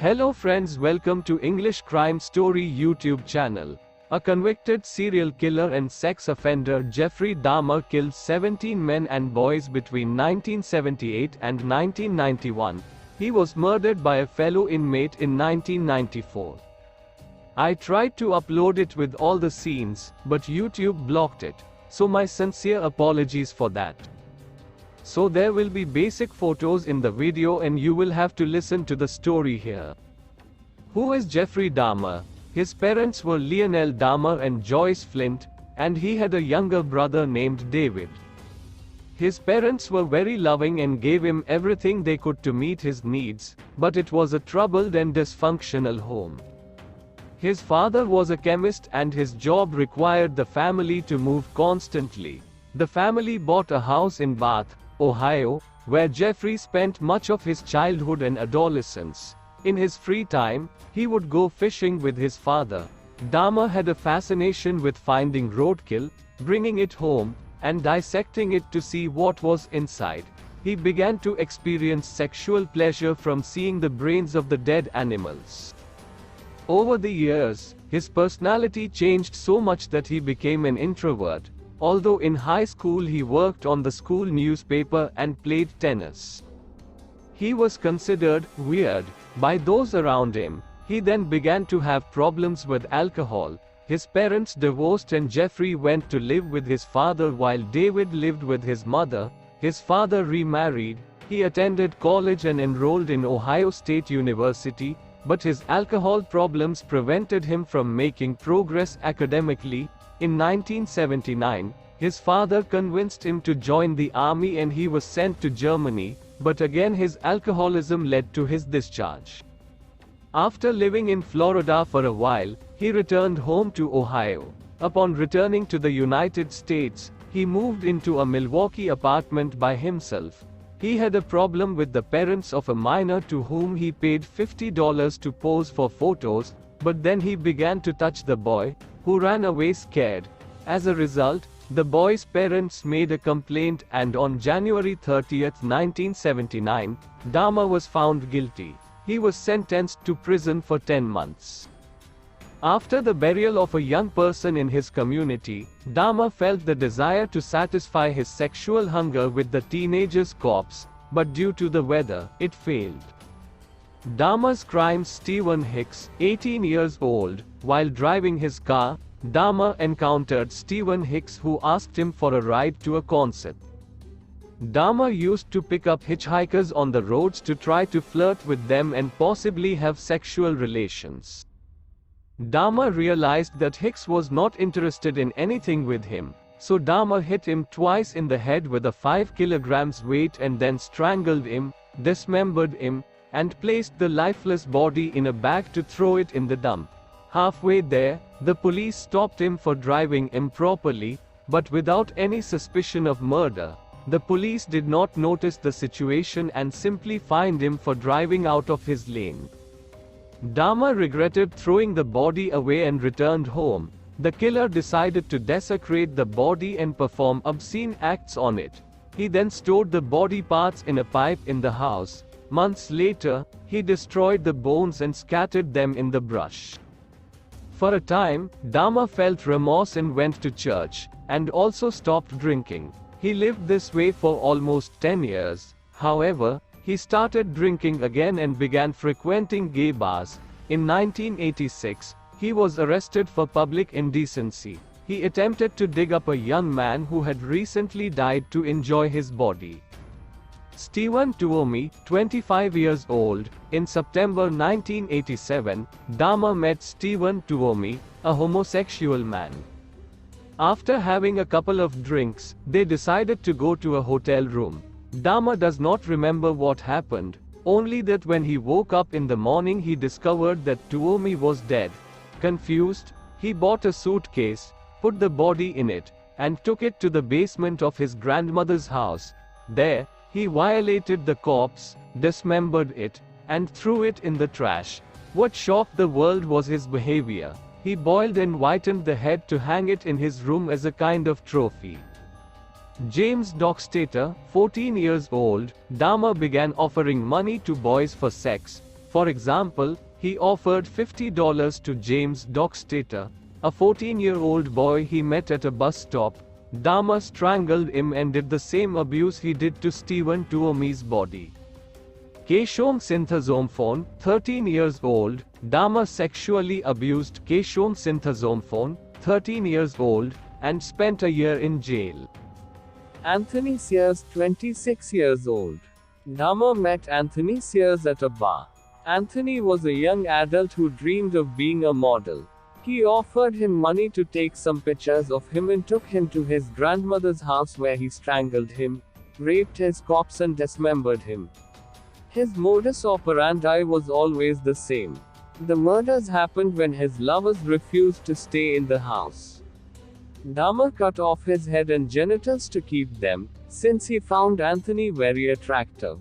Hello friends, welcome to English Crime Story YouTube channel. A convicted serial killer and sex offender Jeffrey Dahmer killed 17 men and boys between 1978 and 1991. He was murdered by a fellow inmate in 1994. I tried to upload it with all the scenes, but YouTube blocked it, so my sincere apologies for that. So there will be basic photos in the video and you will have to listen to the story here. Who is Jeffrey Dahmer? His parents were Lionel Dahmer and Joyce Flint, and he had a younger brother named David. His parents were very loving and gave him everything they could to meet his needs, but it was a troubled and dysfunctional home. His father was a chemist and his job required the family to move constantly. The family bought a house in Bath, Ohio, where Jeffrey spent much of his childhood and adolescence. In his free time, he would go fishing with his father. Dahmer had a fascination with finding roadkill, bringing it home, and dissecting it to see what was inside. He began to experience sexual pleasure from seeing the brains of the dead animals. Over the years, his personality changed so much that he became an introvert. Although in high school he worked on the school newspaper and played tennis. He was considered weird by those around him. He then began to have problems with alcohol. His parents divorced and Jeffrey went to live with his father while David lived with his mother. His father remarried. He attended college and enrolled in Ohio State University, but his alcohol problems prevented him from making progress academically. In 1979, his father convinced him to join the army and he was sent to Germany, but again his alcoholism led to his discharge. After living in Florida for a while, he returned home to Ohio. Upon returning to the United States, he moved into a Milwaukee apartment by himself. He had a problem with the parents of a minor to whom he paid $50 to pose for photos, but then he began to touch the boy, who ran away scared. As a result, the boy's parents made a complaint and on January 30, 1979, Dahmer was found guilty. He was sentenced to prison for 10 months. After the burial of a young person in his community, Dahmer felt the desire to satisfy his sexual hunger with the teenager's corpse, but due to the weather, it failed. Dahmer's crimes. Stephen Hicks, 18 years old, while driving his car, Dahmer encountered Stephen Hicks who asked him for a ride to a concert. Dahmer used to pick up hitchhikers on the roads to try to flirt with them and possibly have sexual relations. Dahmer realized that Hicks was not interested in anything with him, so Dahmer hit him twice in the head with a 5 kilograms weight and then strangled him, dismembered him, and placed the lifeless body in a bag to throw it in the dump. Halfway there, the police stopped him for driving improperly, but without any suspicion of murder. The police did not notice the situation and simply fined him for driving out of his lane. Dahmer regretted throwing the body away and returned home. The killer decided to desecrate the body and perform obscene acts on it. He then stored the body parts in a pipe in the house. Months later, he destroyed the bones and scattered them in the brush. For a time, Dahmer felt remorse and went to church, and also stopped drinking. He lived this way for almost 10 years. However, he started drinking again and began frequenting gay bars. In 1986, he was arrested for public indecency. He attempted to dig up a young man who had recently died to enjoy his body. Stephen Tuomi, 25 years old, in September 1987, Dahmer met Stephen Tuomi, a homosexual man. After having a couple of drinks, they decided to go to a hotel room. Dahmer does not remember what happened, only that when he woke up in the morning he discovered that Tuomi was dead. Confused, he bought a suitcase, put the body in it, and took it to the basement of his grandmother's house. There, he violated the corpse, dismembered it, and threw it in the trash. What shocked the world was his behavior. He boiled and whitened the head to hang it in his room as a kind of trophy. James Dockstater, 14 years old, Dahmer began offering money to boys for sex. For example, he offered $50 to James Dockstater, a 14-year-old boy he met at a bus stop. Dahmer strangled him and did the same abuse he did to Stephen Tuomi's body. Keshom Sinthasomphone, 13 years old, Dahmer sexually abused Keshom Sinthasomphone, 13 years old, and spent a year in jail. Anthony Sears, 26 years old. Dahmer met Anthony Sears at a bar. Anthony was a young adult who dreamed of being a model. He offered him money to take some pictures of him and took him to his grandmother's house where he strangled him, raped his corpse and dismembered him. His modus operandi was always the same. The murders happened when his lovers refused to stay in the house. Dahmer cut off his head and genitals to keep them, since he found Anthony very attractive.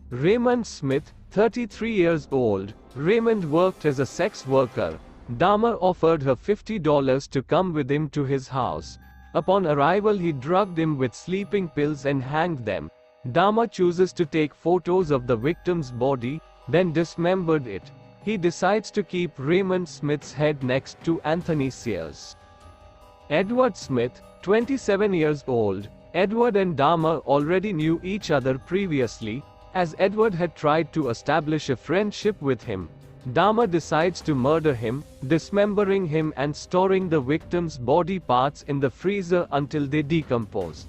Raymond Smith, 33 years old. Raymond worked as a sex worker. Dahmer offered her $50 to come with him to his house. Upon arrival, he drugged him with sleeping pills and hanged them. Dahmer chooses to take photos of the victim's body, then dismembered it. He decides to keep Raymond Smith's head next to Anthony Sears. Edward Smith, 27 years old. Edward and Dahmer already knew each other previously, as Edward had tried to establish a friendship with him. Dahmer decides to murder him, dismembering him and storing the victim's body parts in the freezer until they decomposed.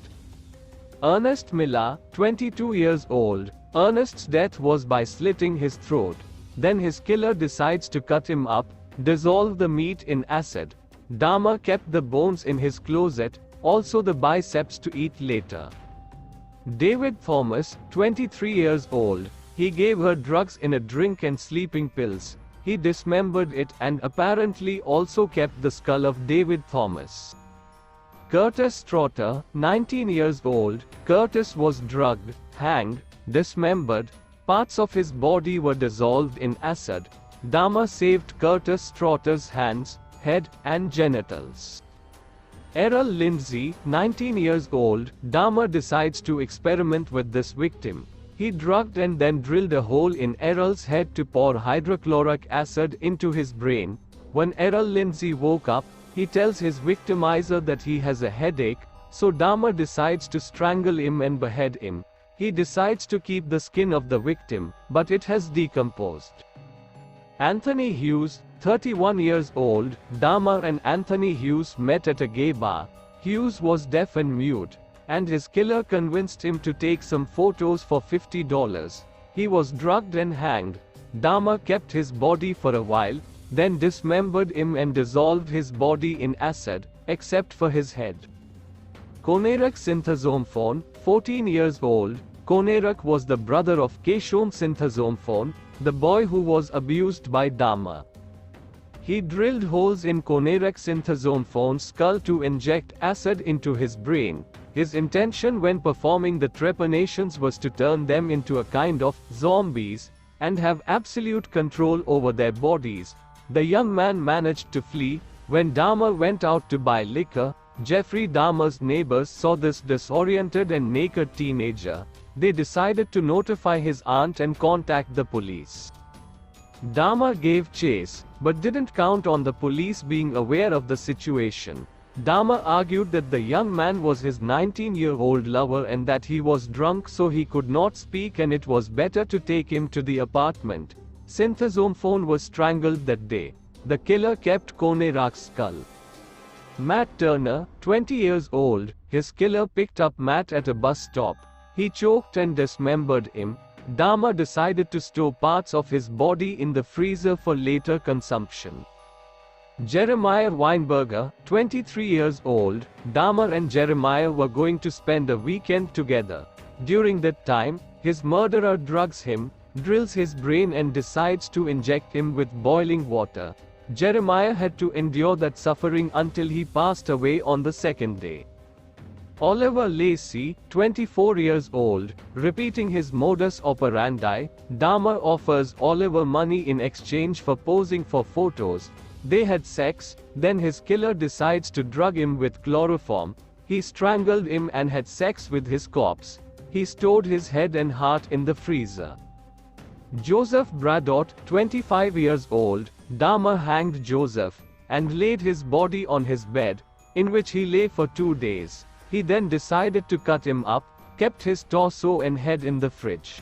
Ernest Miller, 22 years old. Ernest's death was by slitting his throat. Then his killer decides to cut him up, dissolve the meat in acid. Dahmer kept the bones in his closet, also the biceps to eat later. David Thomas, 23 years old. He gave her drugs in a drink and sleeping pills. He dismembered it and apparently also kept the skull of David Thomas. Curtis Trotter, 19 years old. Curtis was drugged, hanged, dismembered. Parts of his body were dissolved in acid. Dahmer saved Curtis Trotter's hands, head, and genitals. Errol Lindsay, 19 years old. Dahmer decides to experiment with this victim. He drugged and then drilled a hole in Errol's head to pour hydrochloric acid into his brain. When Errol Lindsay woke up, he tells his victimizer that he has a headache, so Dahmer decides to strangle him and behead him. He decides to keep the skin of the victim, but it has decomposed. Anthony Hughes, 31 years old. Dahmer and Anthony Hughes met at a gay bar. Hughes was deaf and mute, and his killer convinced him to take some photos for $50. He was drugged and hanged. Dahmer kept his body for a while, then dismembered him and dissolved his body in acid, except for his head. Konerak Sinthasomphone, 14 years old. Konerak was the brother of Keshom Sinthasomphone, the boy who was abused by Dahmer. He drilled holes in Konerak Sinthasomphon's skull to inject acid into his brain. His intention when performing the trepanations was to turn them into a kind of zombies, and have absolute control over their bodies. The young man managed to flee. When Dahmer went out to buy liquor, Jeffrey Dahmer's neighbors saw this disoriented and naked teenager. They decided to notify his aunt and contact the police. Dahmer gave chase, but didn't count on the police being aware of the situation. Dahmer argued that the young man was his 19-year-old lover and that he was drunk so he could not speak and it was better to take him to the apartment. Sinthasomphone was strangled that day. The killer kept Konerak's skull. Matt Turner, 20 years old. His killer picked up Matt at a bus stop. He choked and dismembered him. Dahmer decided to store parts of his body in the freezer for later consumption. Jeremiah Weinberger, 23 years old. Dahmer and Jeremiah were going to spend a weekend together. During that time, his murderer drugs him, drills his brain and decides to inject him with boiling water. Jeremiah had to endure that suffering until he passed away on the second day. Oliver Lacey, 24 years old. Repeating his modus operandi, Dahmer offers Oliver money in exchange for posing for photos. They had sex, then his killer decides to drug him with chloroform. He strangled him and had sex with his corpse. He stored his head and heart in the freezer. Joseph Bradott, 25 years old, Dahmer hanged Joseph and laid his body on his bed, in which he lay for 2 days. He then decided to cut him up, kept his torso and head in the fridge.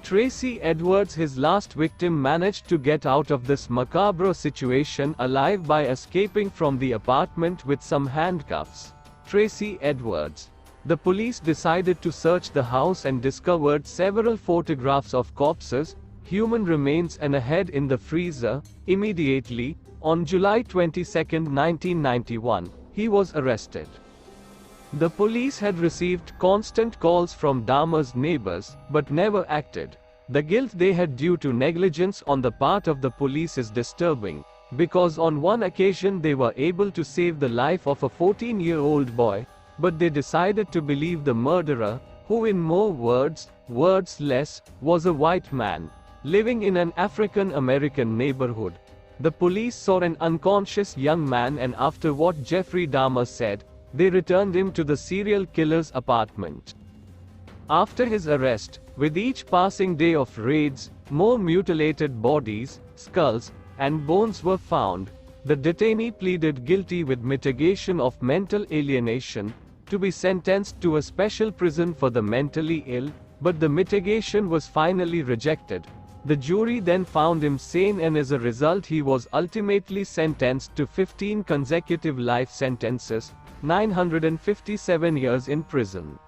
Tracy Edwards, his last victim, managed to get out of this macabre situation alive by escaping from the apartment with some handcuffs. Tracy Edwards. The police decided to search the house and discovered several photographs of corpses, human remains and a head in the freezer. Immediately, on July 22, 1991, he was arrested. The police had received constant calls from Dahmer's neighbors, but never acted. The guilt they had due to negligence on the part of the police is disturbing, because on one occasion they were able to save the life of a 14-year-old boy, but they decided to believe the murderer, who in more words less, was a white man, living in an African American neighborhood. The police saw an unconscious young man, and after what Jeffrey Dahmer said, they returned him to the serial killer's apartment. After his arrest, with each passing day of raids, more mutilated bodies, skulls, and bones were found. The detainee pleaded guilty with mitigation of mental alienation, to be sentenced to a special prison for the mentally ill, but the mitigation was finally rejected. The jury then found him sane, and as a result he was ultimately sentenced to 15 consecutive life sentences, 957 years in prison.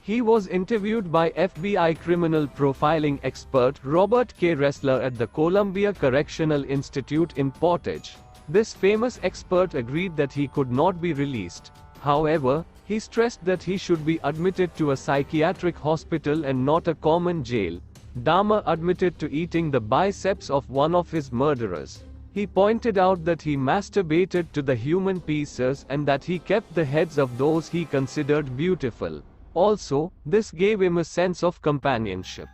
He was interviewed by FBI criminal profiling expert Robert K. Ressler at the Columbia Correctional Institute in Portage. This famous expert agreed that he could not be released. However, he stressed that he should be admitted to a psychiatric hospital and not a common jail. Dahmer admitted to eating the biceps of one of his murderers. He pointed out that he masturbated to the human pieces and that he kept the heads of those he considered beautiful. Also, this gave him a sense of companionship.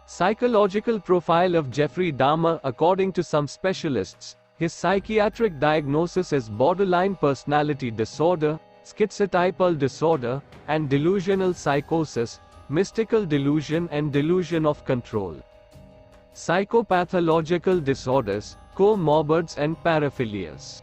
Psychological profile of Jeffrey Dahmer. According to some specialists, his psychiatric diagnosis is borderline personality disorder, schizotypal disorder, and delusional psychosis, mystical delusion and delusion of control. Psychopathological disorders, comorbids and paraphilias.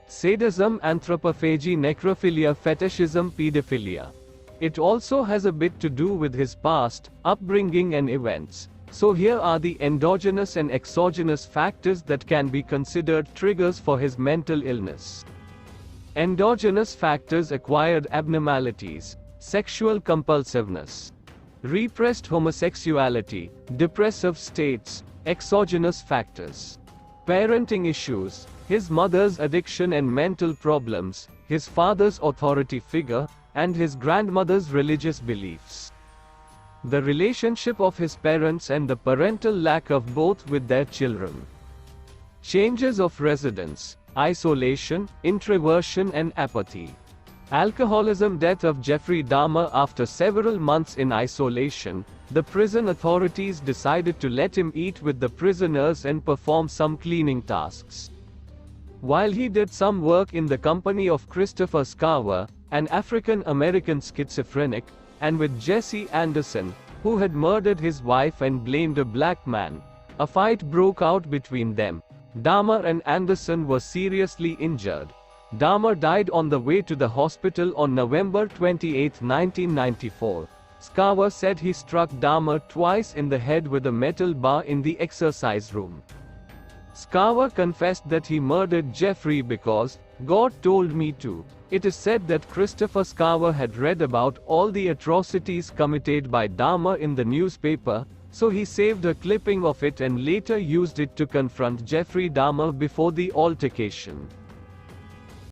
Sadism, anthropophagy, necrophilia, fetishism, pedophilia. It also has a bit to do with his past, upbringing and events. So here are the endogenous and exogenous factors that can be considered triggers for his mental illness. Endogenous factors: acquired abnormalities, sexual compulsiveness, repressed homosexuality, depressive states. Exogenous factors: parenting issues, his mother's addiction and mental problems, his father's authority figure, and his grandmother's religious beliefs. The relationship of his parents and the parental lack of both with their children. Changes of residence, isolation, introversion and apathy. Alcoholism. Death of Jeffrey Dahmer. After several months in isolation, the prison authorities decided to let him eat with the prisoners and perform some cleaning tasks. While he did some work in the company of Christopher Scarver, an African-American schizophrenic, and with Jesse Anderson, who had murdered his wife and blamed a black man, a fight broke out between them. Dahmer and Anderson were seriously injured. Dahmer died on the way to the hospital on November 28, 1994. Scarver said he struck Dahmer twice in the head with a metal bar in the exercise room. Scarver confessed that he murdered Jeffrey because God told me to. It is said that Christopher Scarver had read about all the atrocities committed by Dahmer in the newspaper, so he saved a clipping of it and later used it to confront Jeffrey Dahmer before the altercation.